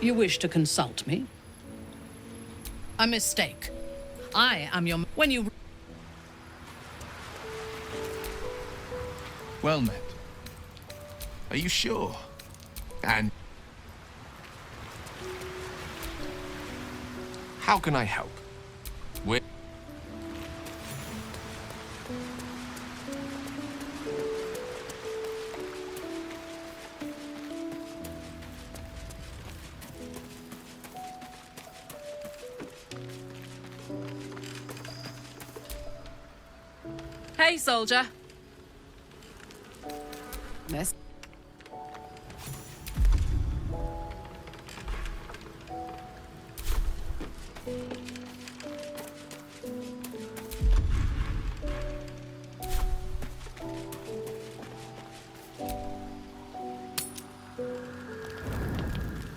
You wish to consult me? A mistake. I am your... When you... Well met. Are you sure? And... how can I help? Where... Hey, soldier. Miss.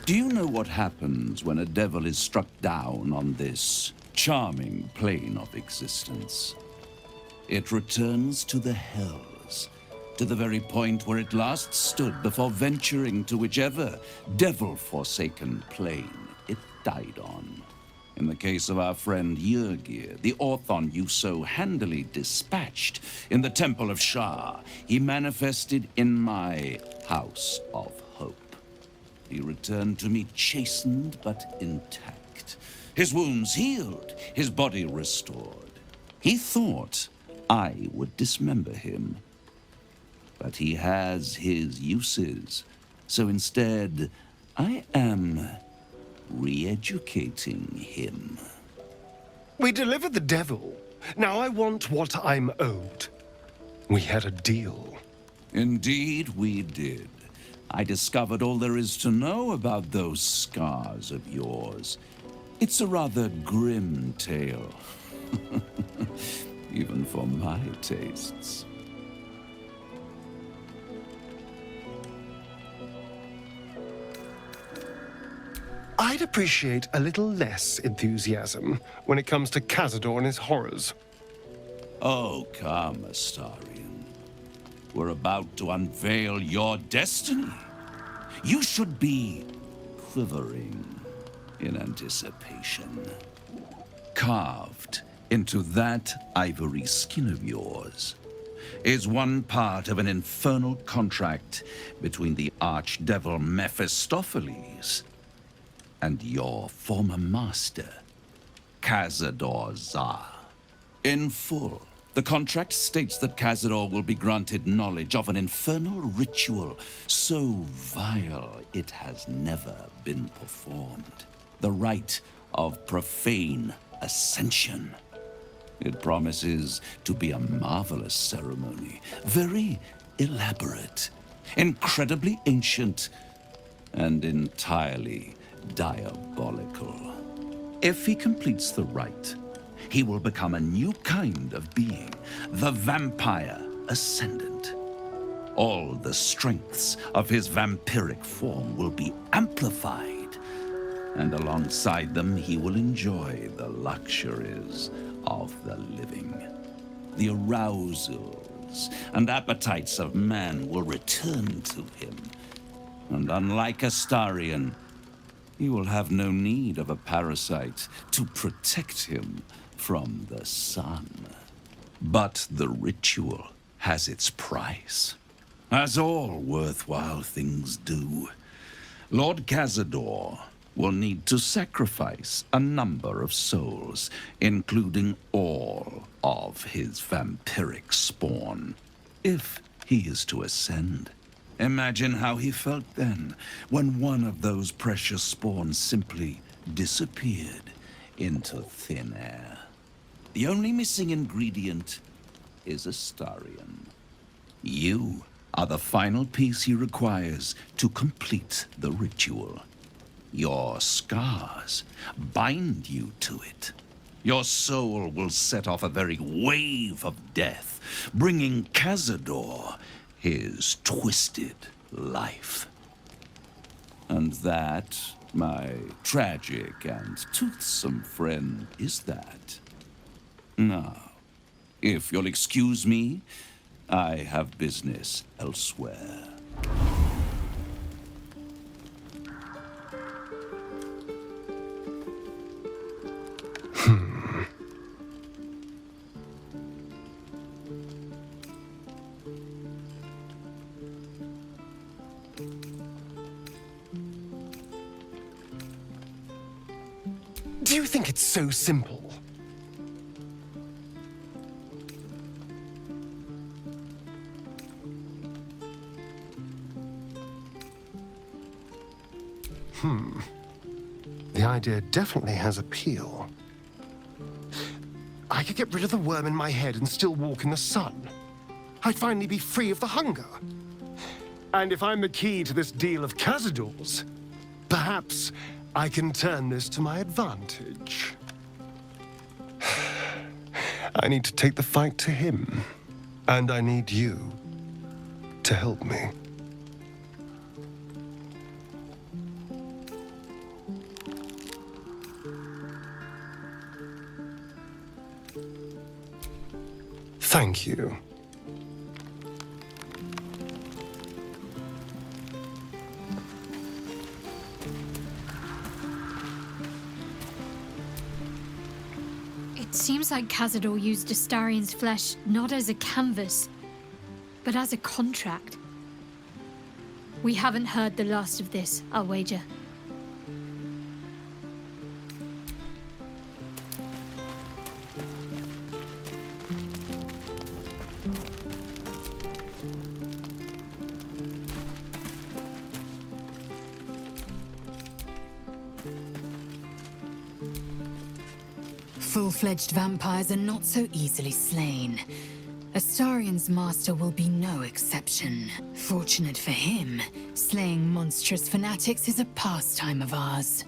Do you know what happens when a devil is struck down on this charming plane of existence? It returns to the hells, to the very point where it last stood before venturing to whichever devil-forsaken plane it died on. In the case of our friend Yrgir, the Orthon you so handily dispatched in the Temple of Shah, he manifested in my House of Hope. He returned to me chastened but intact, his wounds healed, his body restored. He thought I would dismember him, but he has his uses, so instead I am re-educating him. We delivered the devil. Now I want what I'm owed. We had a deal. Indeed we did. I discovered all there is to know about those scars of yours. It's a rather grim tale, even for my tastes. I'd appreciate a little less enthusiasm when it comes to Cazador and his horrors. Oh, come, Astarion. We're about to unveil your destiny. You should be quivering in anticipation. Carved into that ivory skin of yours is one part of an infernal contract between the archdevil Mephistopheles and your former master, Cazador Zar. In full, the contract states that Cazador will be granted knowledge of an infernal ritual so vile it has never been performed. The rite of profane ascension. It promises to be a marvelous ceremony, very elaborate, incredibly ancient, and entirely diabolical. If he completes the rite, he will become a new kind of being, the Vampire Ascendant. All the strengths of his vampiric form will be amplified, and alongside them he will enjoy the luxuries of the living. The arousals and appetites of man will return to him, and unlike Astarion, he will have no need of a parasite to protect him from the sun. But the ritual has its price, as all worthwhile things do. Lord Cazador will need to sacrifice a number of souls, including all of his vampiric spawn, if he is to ascend. Imagine how he felt then, when one of those precious spawns simply disappeared into thin air. The only missing ingredient is Astarion. You are the final piece he requires to complete the ritual. Your scars bind you to it. Your soul will set off a very wave of death, bringing Cazador his twisted life. And that, my tragic and toothsome friend, is that. Now, if you'll excuse me, I have business elsewhere. Do you think it's so simple? The idea definitely has appeal. I could get rid of the worm in my head and still walk in the sun. I'd finally be free of the hunger. And if I'm the key to this deal of Cazador's, perhaps I can turn this to my advantage. I need to take the fight to him. And I need you to help me. Thank you. It seems like Cazador used Astarian's flesh not as a canvas, but as a contract. We haven't heard the last of this, I'll wager. Full-fledged vampires are not so easily slain. Astarian's master will be no exception. Fortunate for him, slaying monstrous fanatics is a pastime of ours.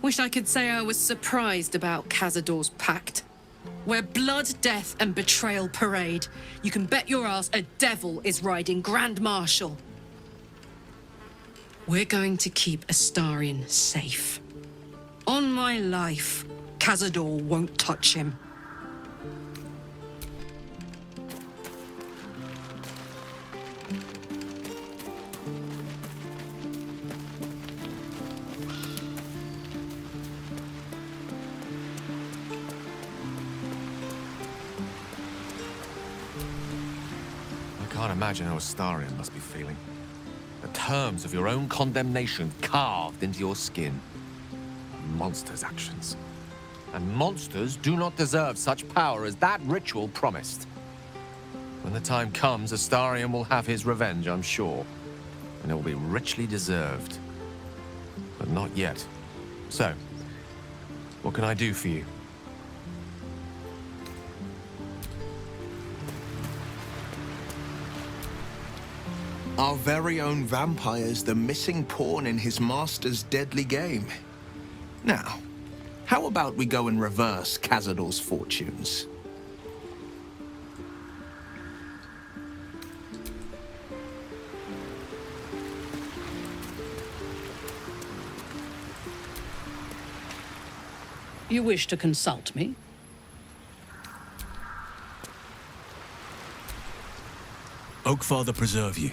Wish I could say I was surprised about Cazador's pact. Where blood, death, and betrayal parade, you can bet your ass a devil is riding Grand Marshal. We're going to keep Astarian safe. On my life, Cazador won't touch him. I can't imagine how Astarian must be feeling. The terms of your own condemnation carved into your skin. A monster's actions. And monsters do not deserve such power as that ritual promised. When the time comes, Astarian will have his revenge, I'm sure. And it will be richly deserved. But not yet. So, what can I do for you? Our very own vampire's the missing pawn in his master's deadly game. Now, how about we go and reverse Cazador's fortunes? You wish to consult me? Oakfather preserve you.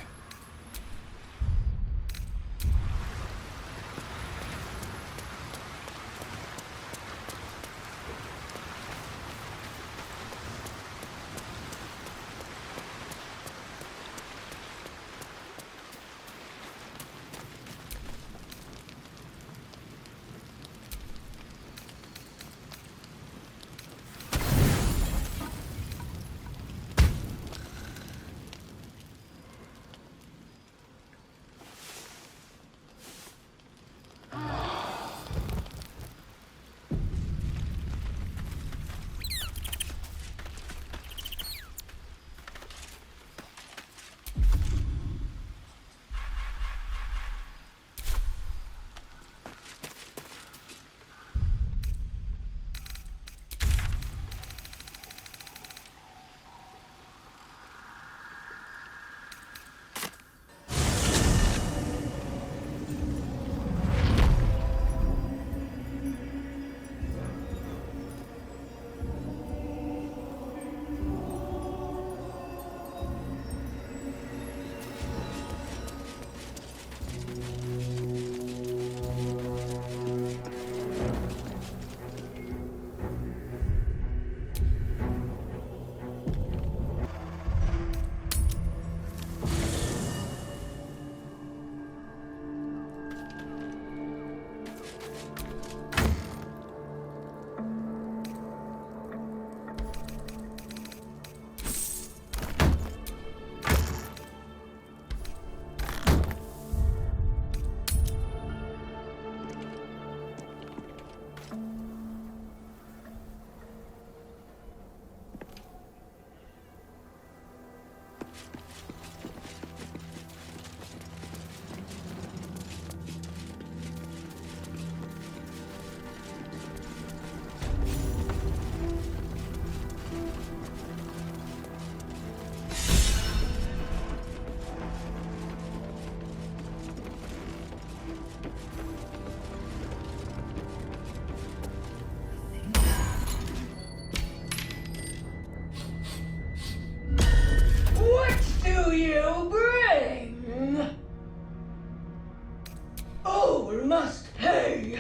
All must pay!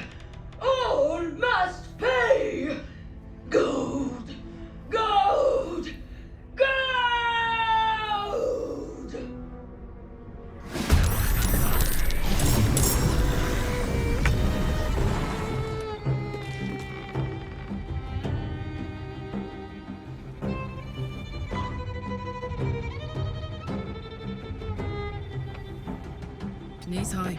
All must pay! Gold! Gold! Gold! Knees high.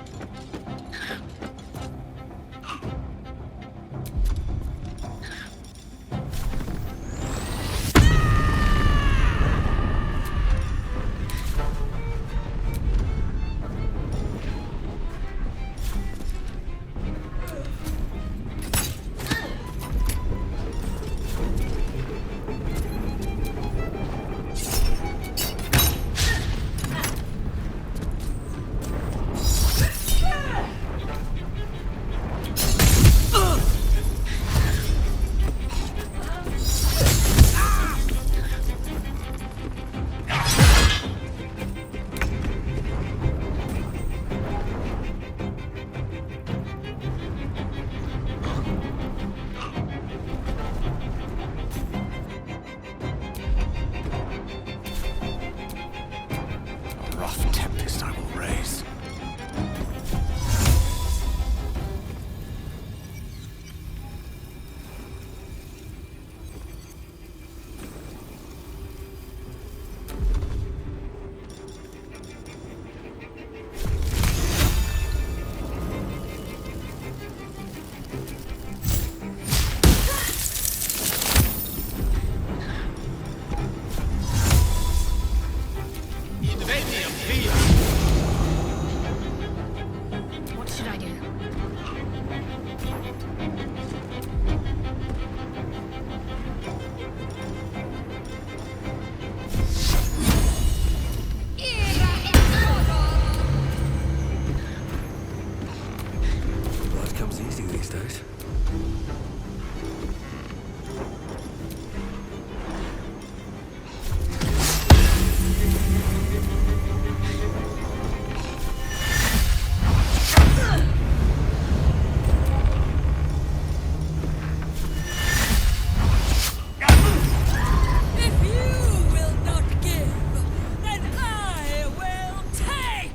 What should I do? Life comes easy these days. If you will not give, then I will take!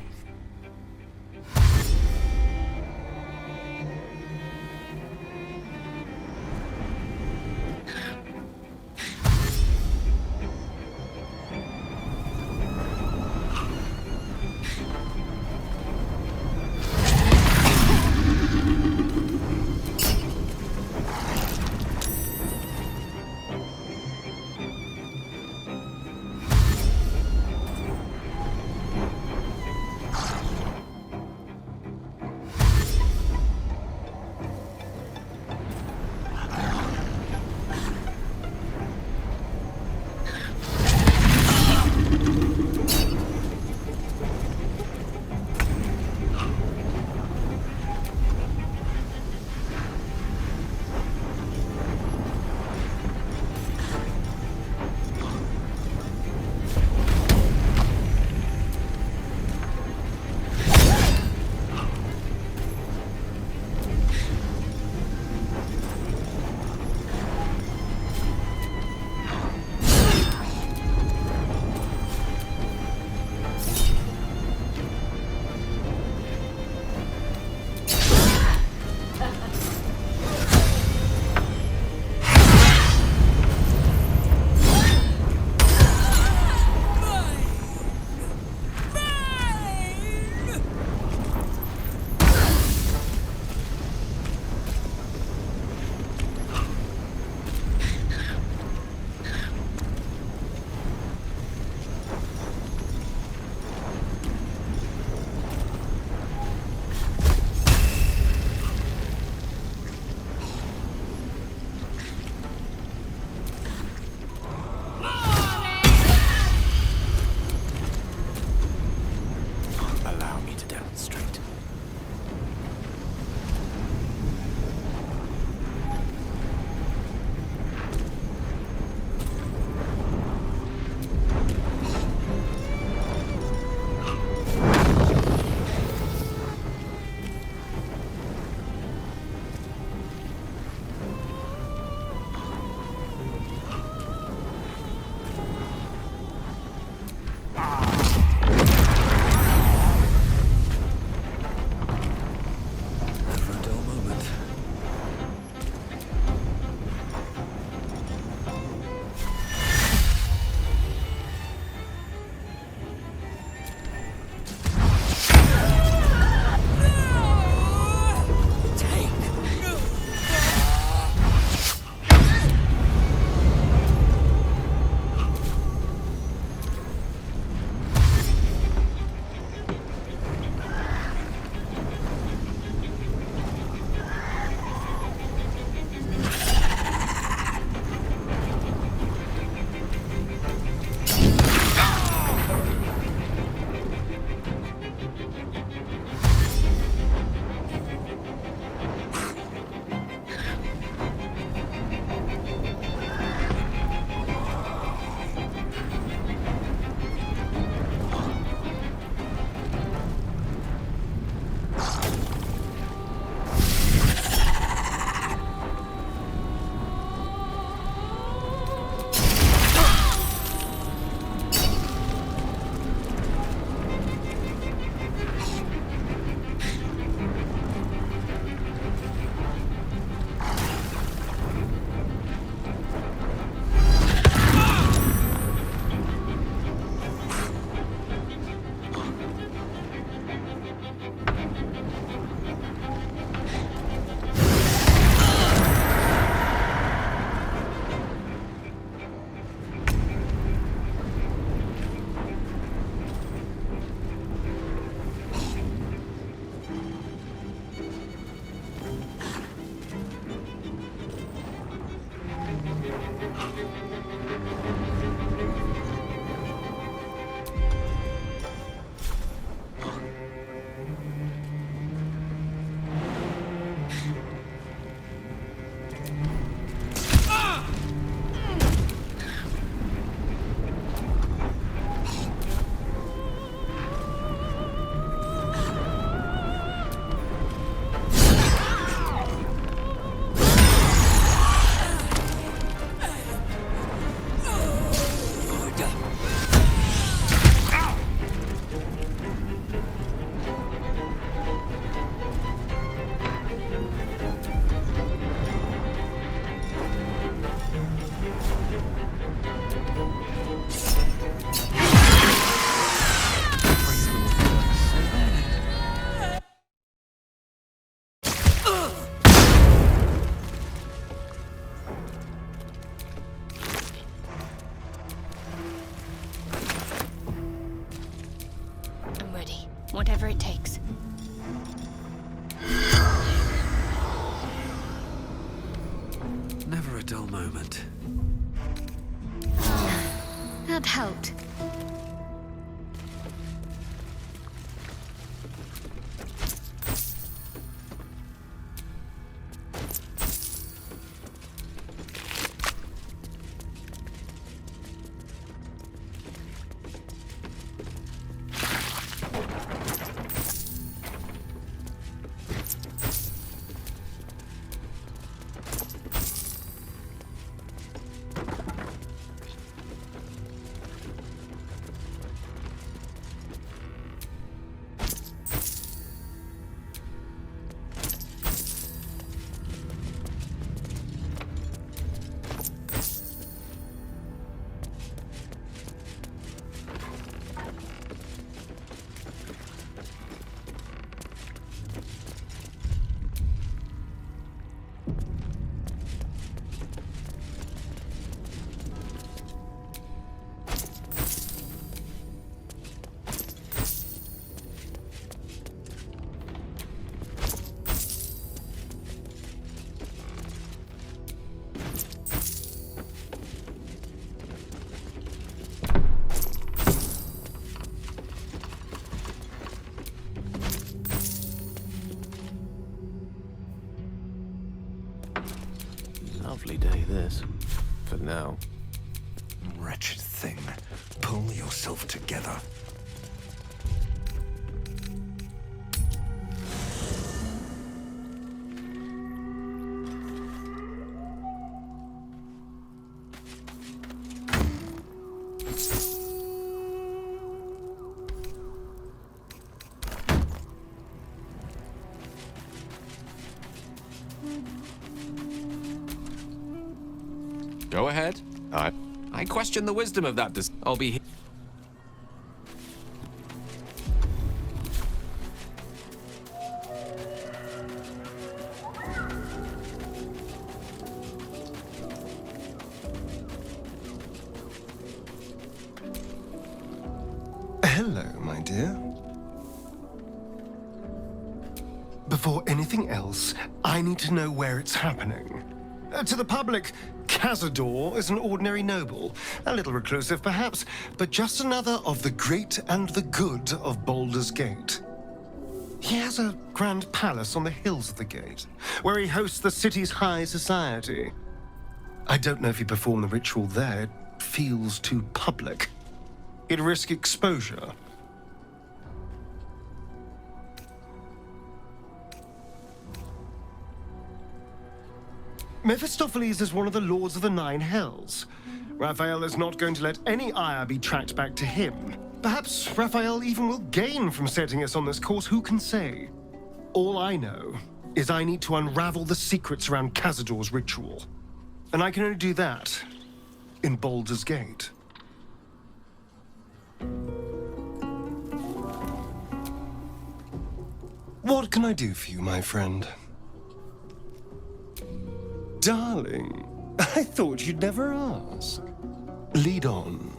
dull moment. That helped. Lovely day, this. For now. Wretched thing. Pull yourself together. Go ahead. I question the wisdom of that. I'll be here. Hello, my dear. Before anything else, I need to know where it's happening. To the public, Cazador is an ordinary noble, a little reclusive perhaps, but just another of the great and the good of Baldur's Gate. He has a grand palace on the hills of the gate, where he hosts the city's high society. I don't know if he performed the ritual there. It feels too public. He'd risk exposure. Mephistopheles is one of the Lords of the Nine Hells. Raphael is not going to let any ire be tracked back to him. Perhaps Raphael even will gain from setting us on this course, who can say? All I know is I need to unravel the secrets around Cazador's ritual. And I can only do that in Baldur's Gate. What can I do for you, my friend? Darling, I thought you'd never ask. Lead on.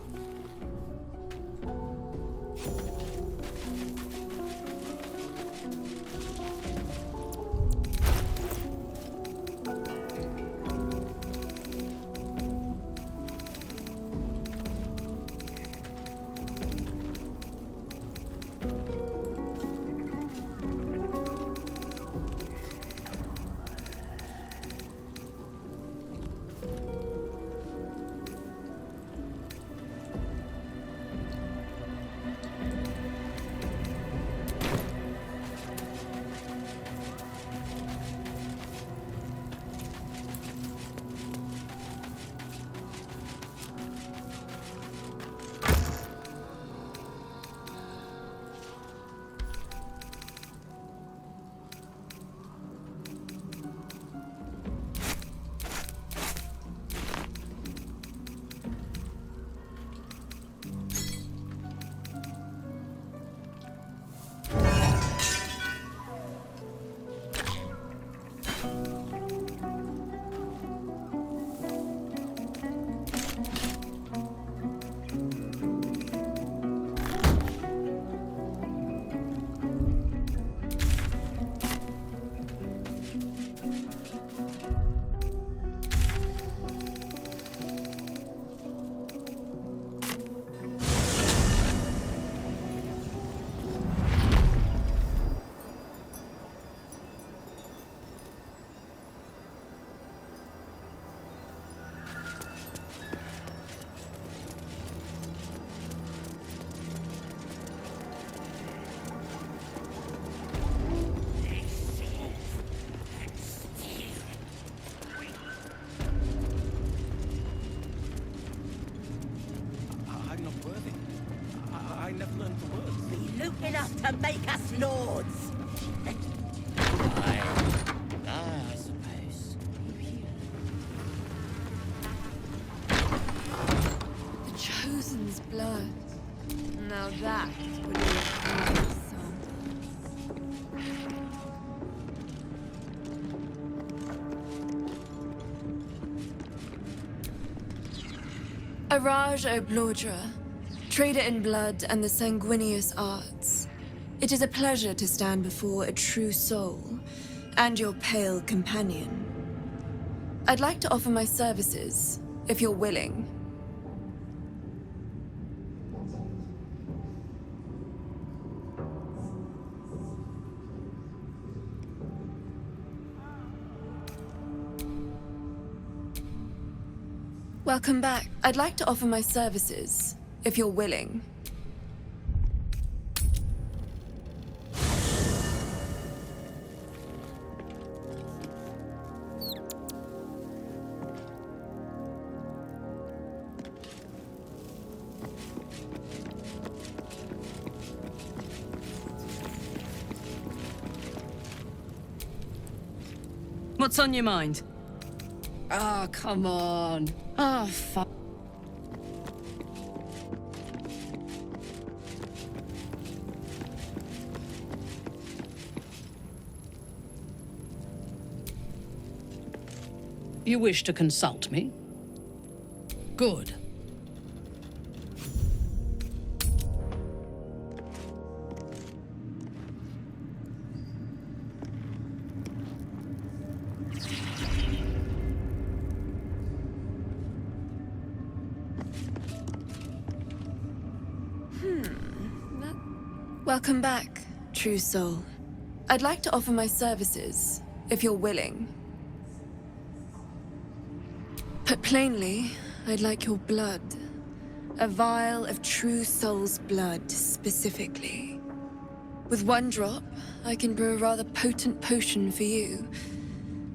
That would be awesome. Araj Oblodra, trader in blood and the sanguineous arts. It is a pleasure to stand before a true soul and your pale companion. I'd like to offer my services, if you're willing. Welcome back. I'd like to offer my services, if you're willing. What's on your mind? Oh, come on. Oh, fuck. You wish to consult me? Good. Welcome back, true soul. I'd like to offer my services, if you're willing. Put plainly, I'd like your blood. A vial of true soul's blood, specifically. With one drop, I can brew a rather potent potion for you.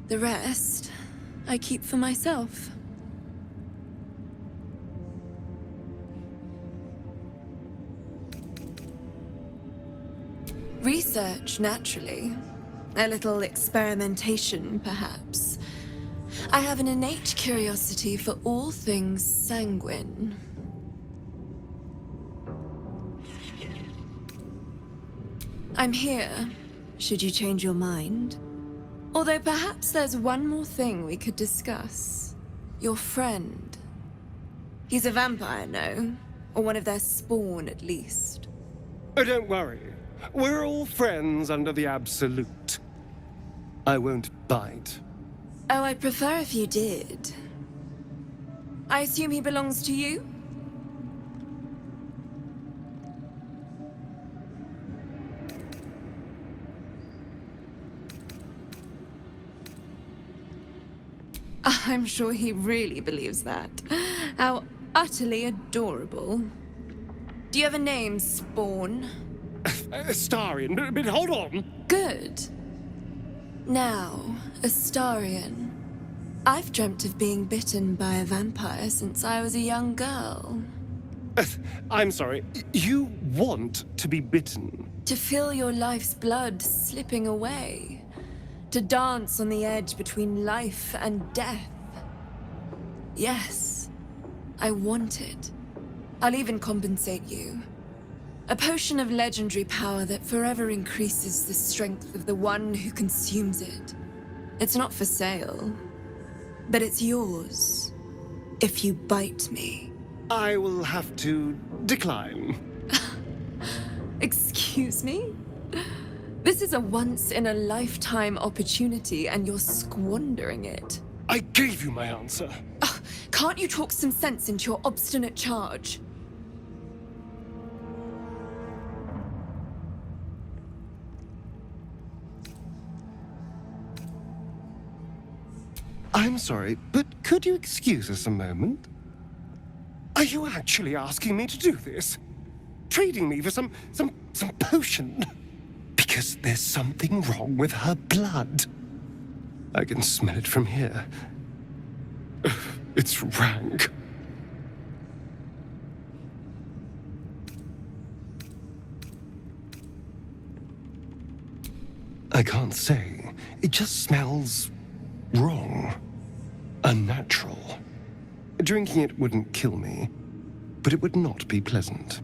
The rest, I keep for myself. Research, naturally. A little experimentation, perhaps. I have an innate curiosity for all things sanguine. I'm here, should you change your mind. Although perhaps there's one more thing we could discuss. Your friend. He's a vampire, no? Or one of their spawn, at least. Oh, don't worry. We're all friends under the Absolute. I won't bite. Oh, I'd prefer if you did. I assume he belongs to you? I'm sure he really believes that. How utterly adorable. Do you have a name, Spawn? Astarion, but hold on. Good. Now, Astarion. I've dreamt of being bitten by a vampire since I was a young girl. I'm sorry, you want to be bitten? To feel your life's blood slipping away. To dance on the edge between life and death. Yes, I want it. I'll even compensate you. A potion of legendary power that forever increases the strength of the one who consumes it. It's not for sale, but it's yours, if you bite me. I will have to decline. Excuse me? This is a once-in-a-lifetime opportunity, and you're squandering it. I gave you my answer. Can't you talk some sense into your obstinate charge? I'm sorry, but could you excuse us a moment? Are you actually asking me to do this? Trading me for some potion? Because there's something wrong with her blood. I can smell it from here. It's rank. I can't say. It just smells wrong. Unnatural. Drinking it wouldn't kill me, but it would not be pleasant.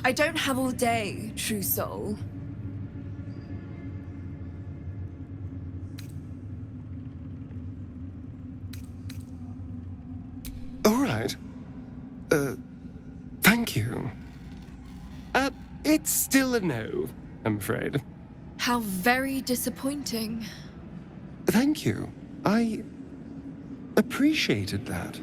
I don't have all day, true soul. All right. Thank you. It's still a no, I'm afraid. How very disappointing. Thank you. I appreciated that.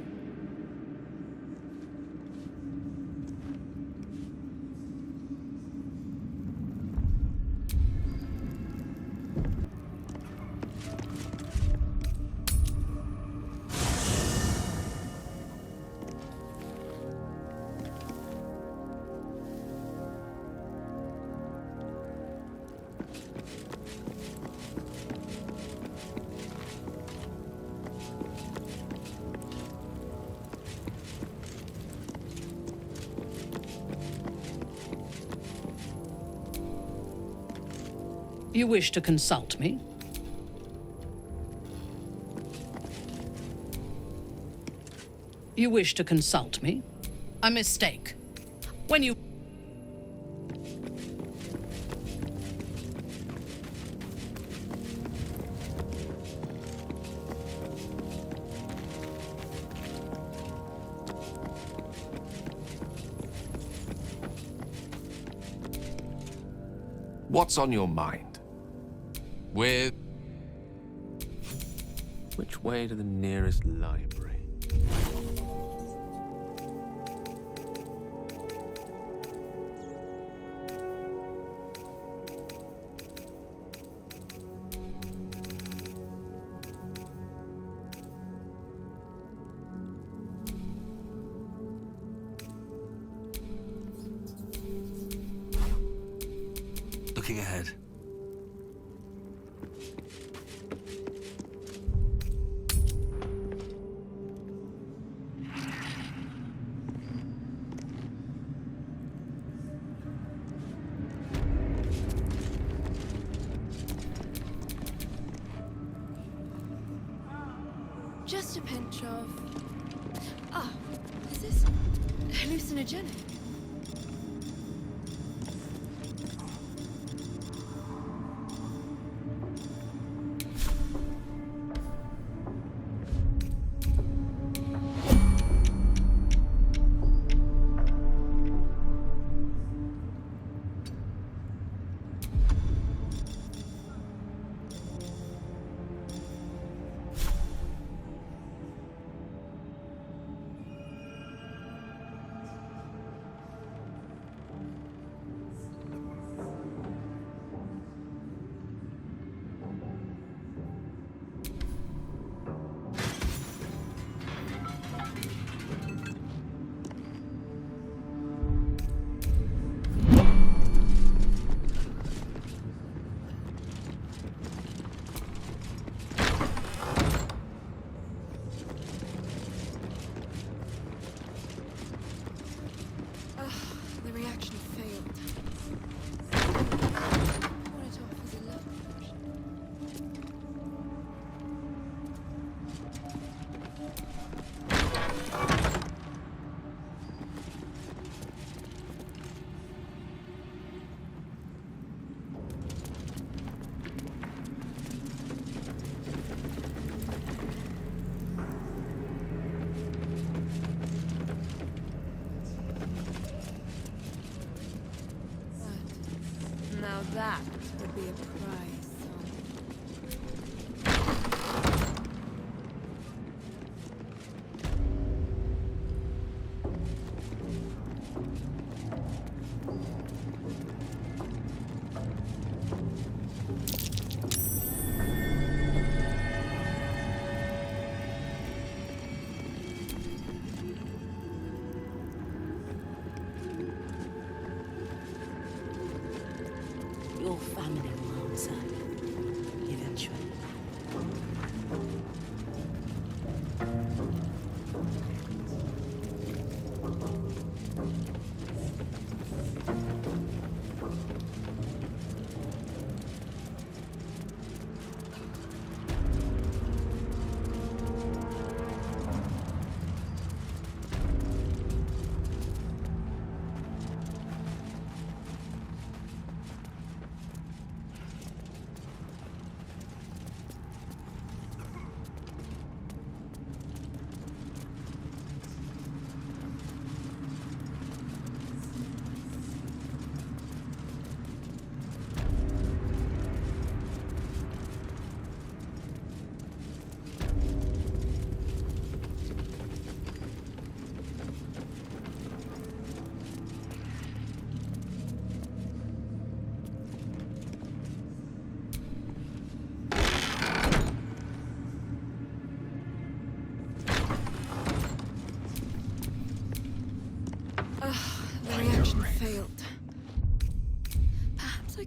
You wish to consult me? You wish to consult me? A mistake. When you... What's on your mind? Which way to the nearest library? Looking ahead. Just a pinch of... Ah, is this hallucinogenic?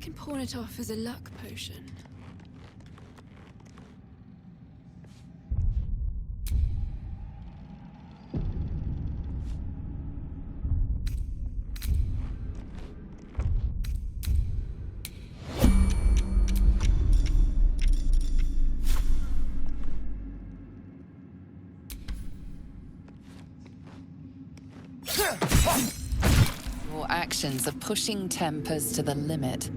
can pawn it off as a luck potion. Your actions are pushing tempers to the limit.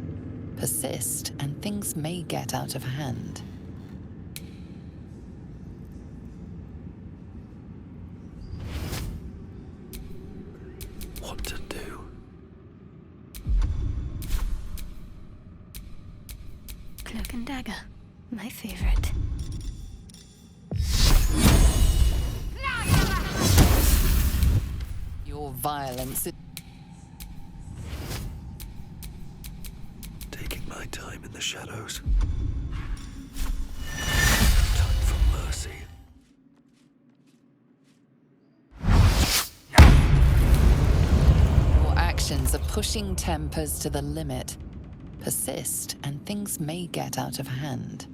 Persist, and things may get out of hand. What to do? Cloak and dagger. My favorite. Your violence... Taking my time in the shadows. Time for mercy. Your actions are pushing tempers to the limit. Persist, and things may get out of hand.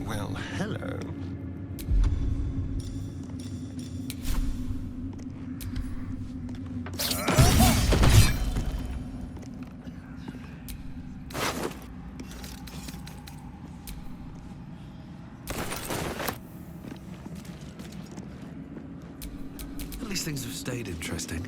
Well, hello. At least things have stayed interesting.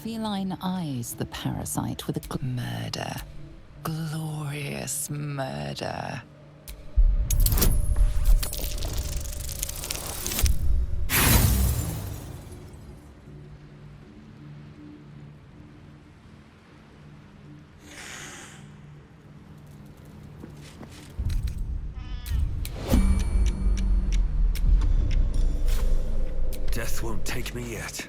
Feline eyes the parasite with a murder. Glorious murder. Death won't take me yet.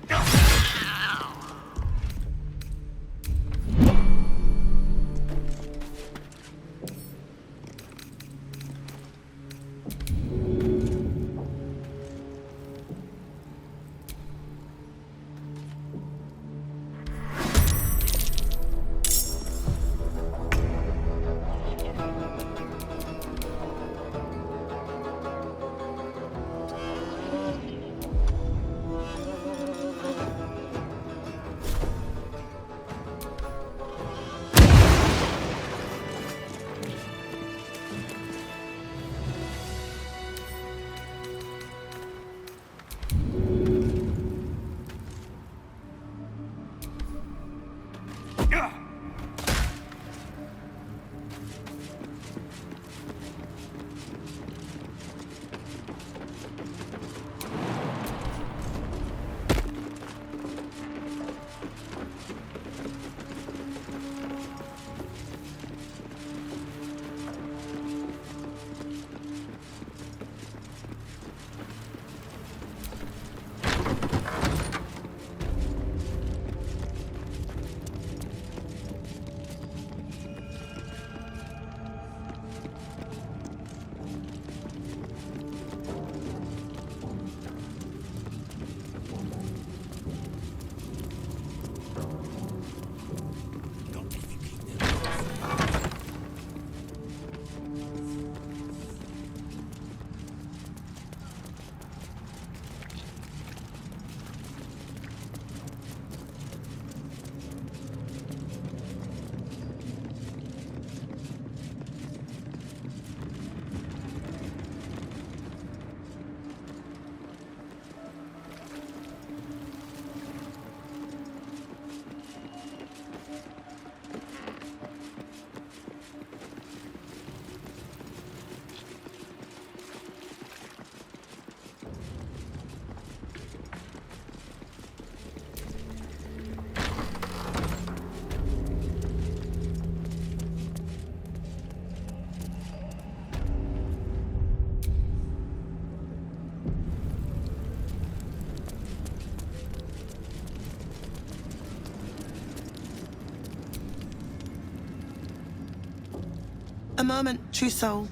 A moment, true soul.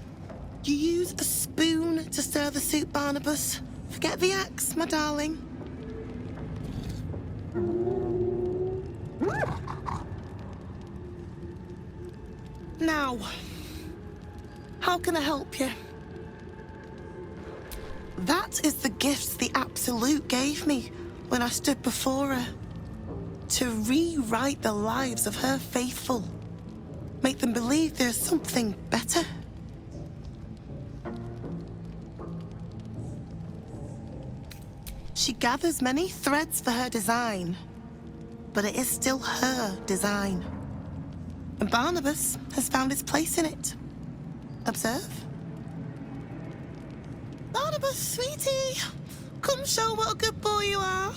You use a spoon to stir the soup, Barnabas. Forget the axe, my darling. Now, how can I help you? That is the gift the Absolute gave me when I stood before her. To rewrite the lives of her faithful. Make them believe there's something better. She gathers many threads for her design, but it is still her design. And Barnabas has found his place in it. Observe. Barnabas, sweetie, come show what a good boy you are.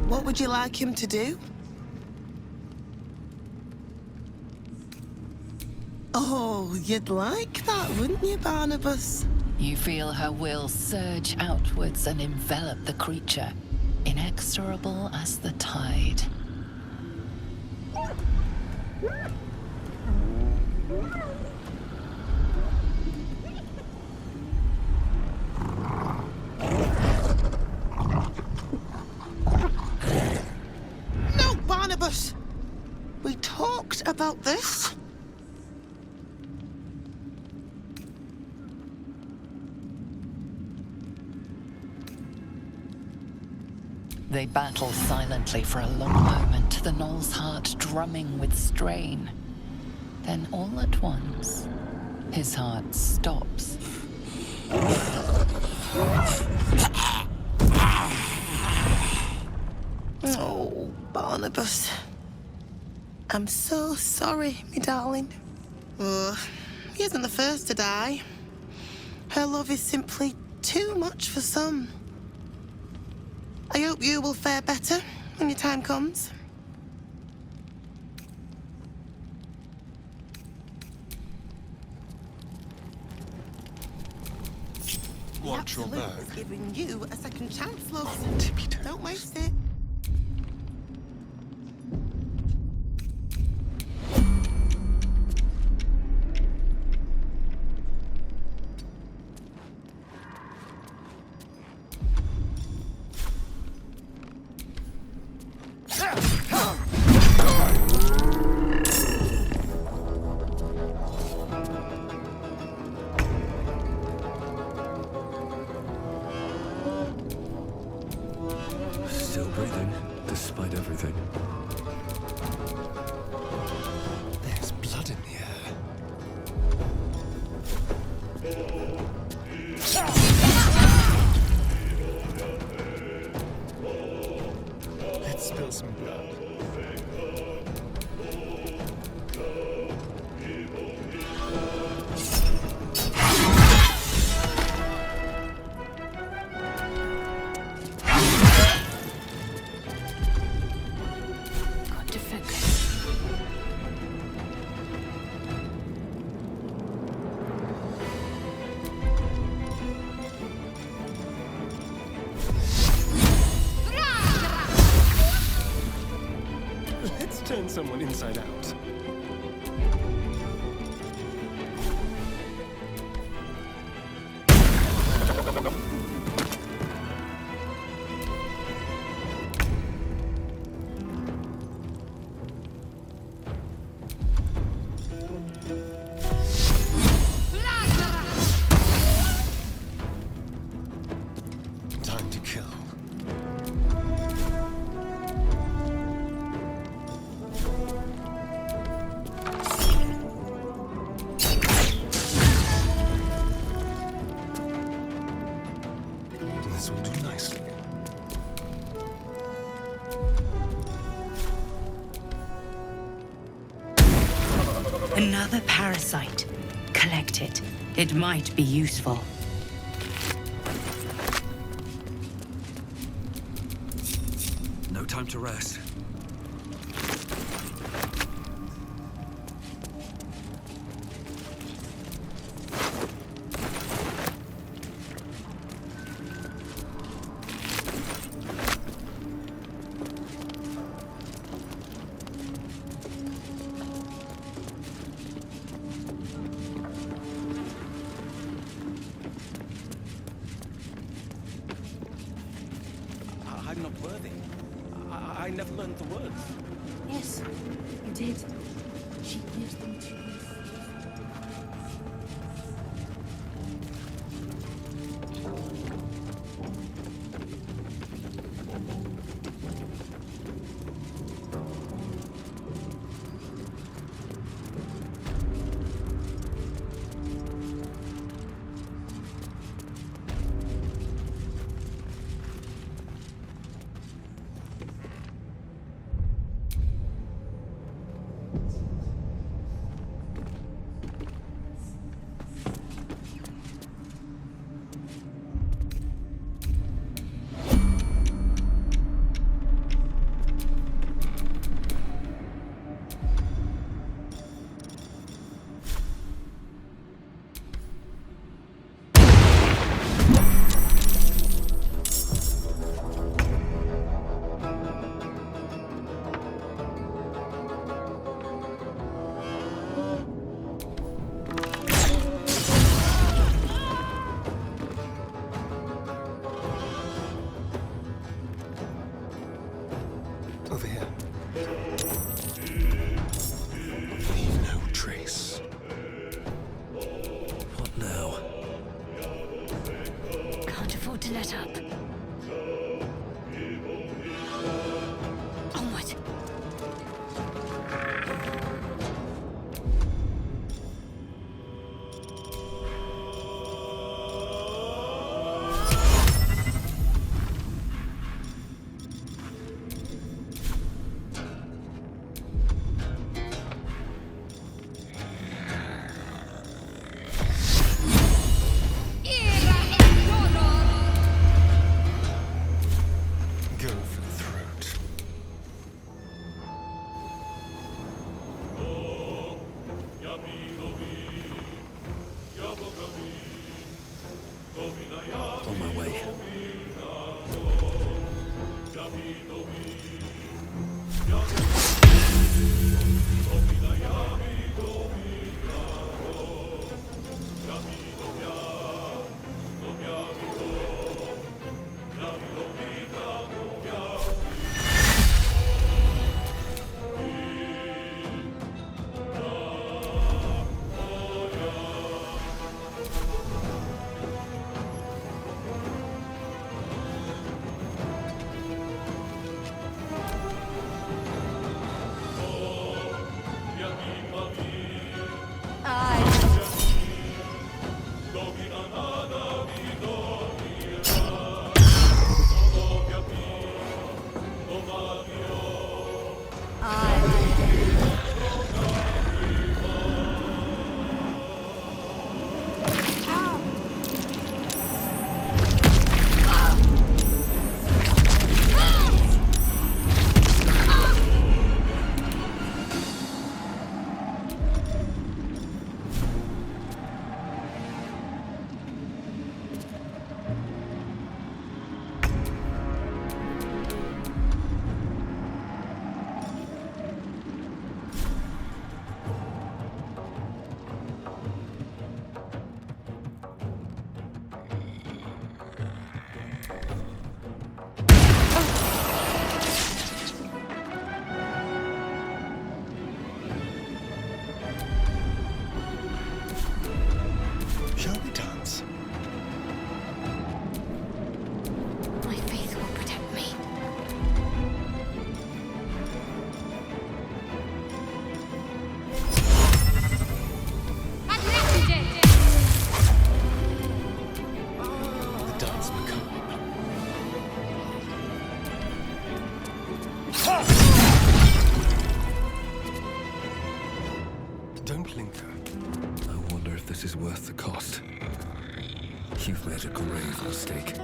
What would you like him to do? Oh, you'd like that, wouldn't you, Barnabas? You feel her will surge outwards and envelop the creature, inexorable as the tide. No, Barnabas! We talked about this. They battle silently for a long moment, the gnoll's heart drumming with strain. Then all at once, his heart stops. Oh, Barnabas. I'm so sorry, me darling. Oh, he isn't the first to die. Her love is simply too much for some. I hope you will fare better when your time comes. Watch your Absolute back. is giving you a second chance, love. Don't waste it. Still breathing, despite everything. There's blood in the air. Let's spill some blood. Got to focus. Let's turn someone inside out. Time to kill. This will do nicely. Another parasite. Collect it. It might be useful. No time to rest. I'm not worthy. I never learned the words. Yes, you did. She used them to you. Over here. Leave no trace. What now? Can't afford to let up. Onward. Go for the throat. On my way. Shall we dance? My faith will protect me. The dance macabre. Don't linger. I wonder if this is worth the cost. You've made a grave mistake.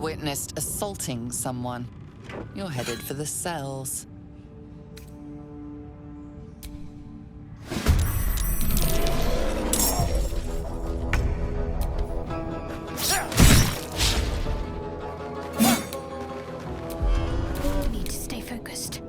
witnessed assaulting someone. You're headed for the cells. Need to stay focused.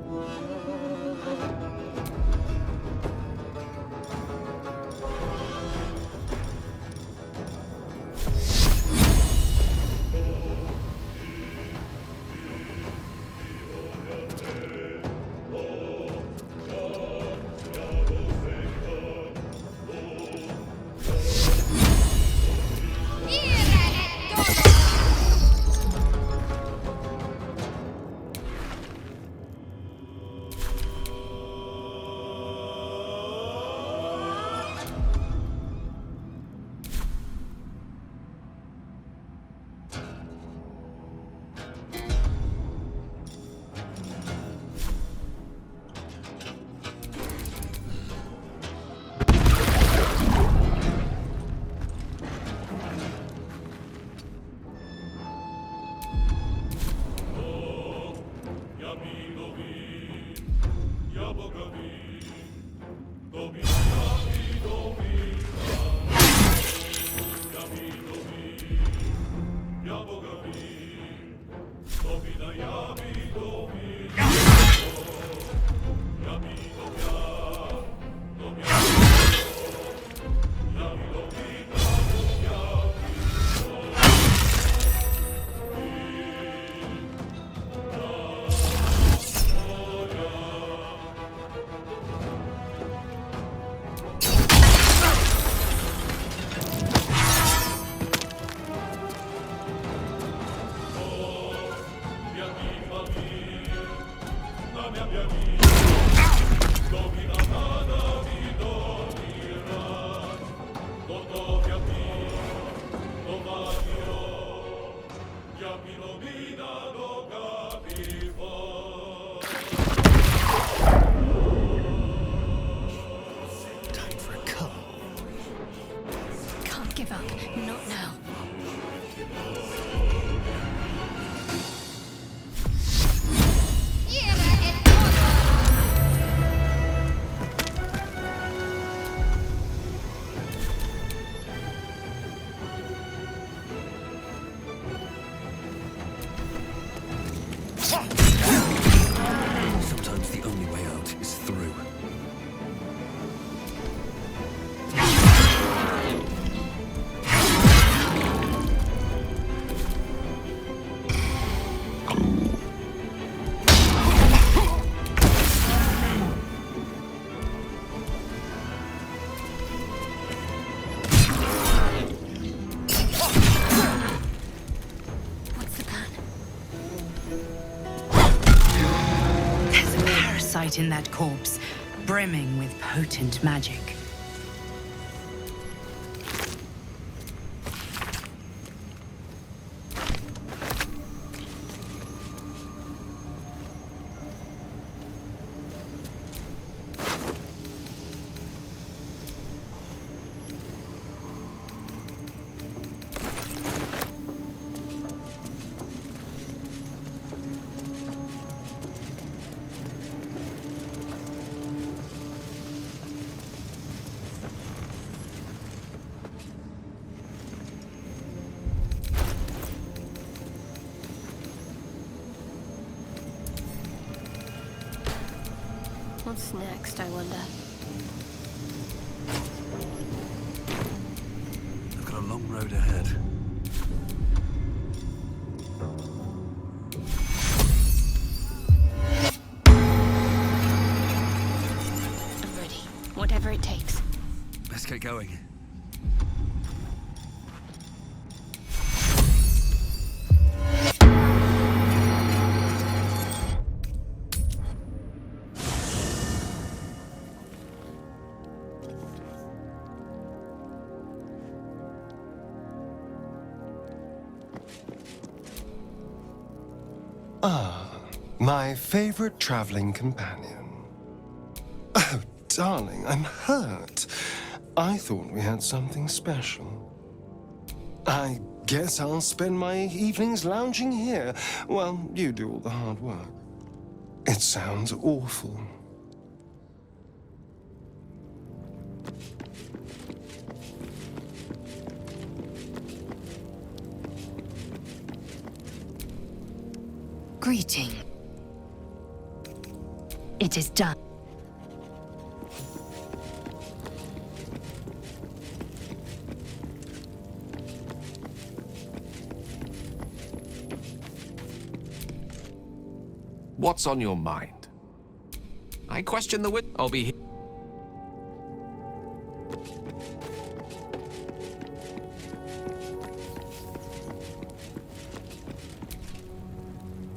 Give up. Not now. Sometimes the only way out is through. In that corpse, brimming with potent magic. What's next, I wonder? I've got a long road ahead. I'm ready. Whatever it takes. Let's get going. Ah, my favorite traveling companion. Oh, darling, I'm hurt. I thought we had something special. I Guess I'll spend my evenings lounging here while you do all the hard work. It sounds awful. Greeting. It is done. What's on your mind? I question the wit. I'll be here.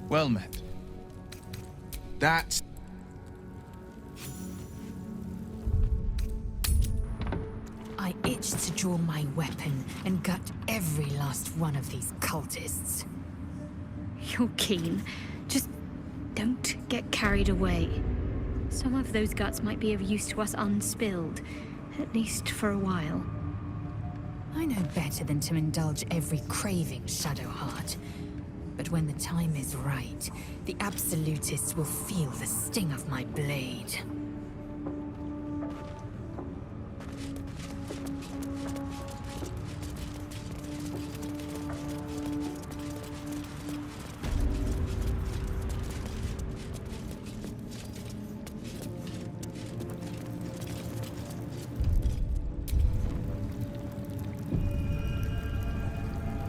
Well met. That's... I itched to draw my weapon and gut every last one of these cultists. You're keen. Just don't get carried away. Some of those guts might be of use to us unspilled, at least for a while. I know better than to indulge every craving, Shadowheart. But when the time is right, the Absolutists will feel the sting of my blade.